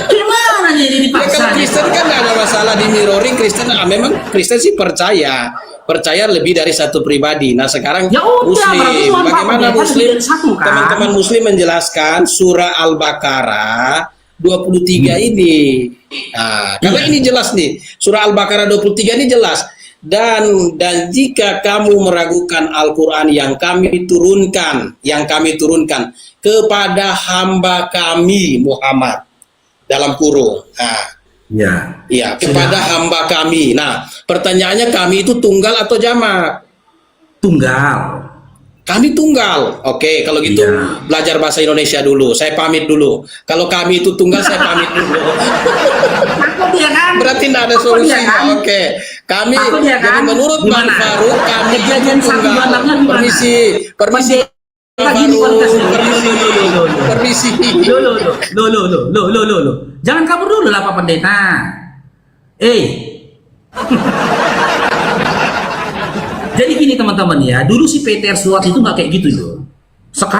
Speaker 1: Gimana jadi
Speaker 3: Ya, kalau
Speaker 1: dipaksanya?
Speaker 3: Kristen kan nggak ada masalah di mirroring. Kristen memang Kristen sih percaya lebih dari satu pribadi. Nah sekarang
Speaker 1: Ya udah, berarti
Speaker 3: Muslim,
Speaker 1: Tuhan
Speaker 3: bagaimana
Speaker 1: Bapak
Speaker 3: Muslim?
Speaker 1: lebih dari satu, kan?
Speaker 3: Teman-teman Muslim menjelaskan surah Al-Baqarah 23 ini. Nah, karena ini jelas nih, surah Al-Baqarah 23 ini jelas. Dan jika kamu meragukan Al-Quran yang kami turunkan kepada hamba kami Muhammad dalam kurung. Nah,
Speaker 1: Ya.
Speaker 3: iya, kepada hamba kami. Nah, pertanyaannya kami itu tunggal atau jamak?
Speaker 1: Tunggal.
Speaker 3: Kami tunggal. Oke, kalau gitu
Speaker 1: Iya.
Speaker 3: belajar bahasa Indonesia dulu. Saya pamit dulu. Kalau kami itu tunggal, saya pamit dulu.
Speaker 1: Takut ya kan?
Speaker 3: Berarti tidak ada
Speaker 1: Takut
Speaker 3: solusi.
Speaker 1: ya kan?
Speaker 3: Oke, kami
Speaker 1: Takut ya
Speaker 3: jadi
Speaker 1: kan?
Speaker 3: menurut Bang
Speaker 1: Gimana?
Speaker 3: Faruk kami itu
Speaker 1: Kejadian satu
Speaker 3: tunggal.
Speaker 1: malamnya gimana?
Speaker 3: Permisi, Bang
Speaker 1: Lagi di
Speaker 3: Faruk.
Speaker 1: podcast nih.
Speaker 3: Permisi.
Speaker 1: Lo. Jangan kabur dulu lah Pak Pendeta. Jadi gini teman-teman ya, dulu si Peter Stuart itu nggak kayak gitu loh. Sekarang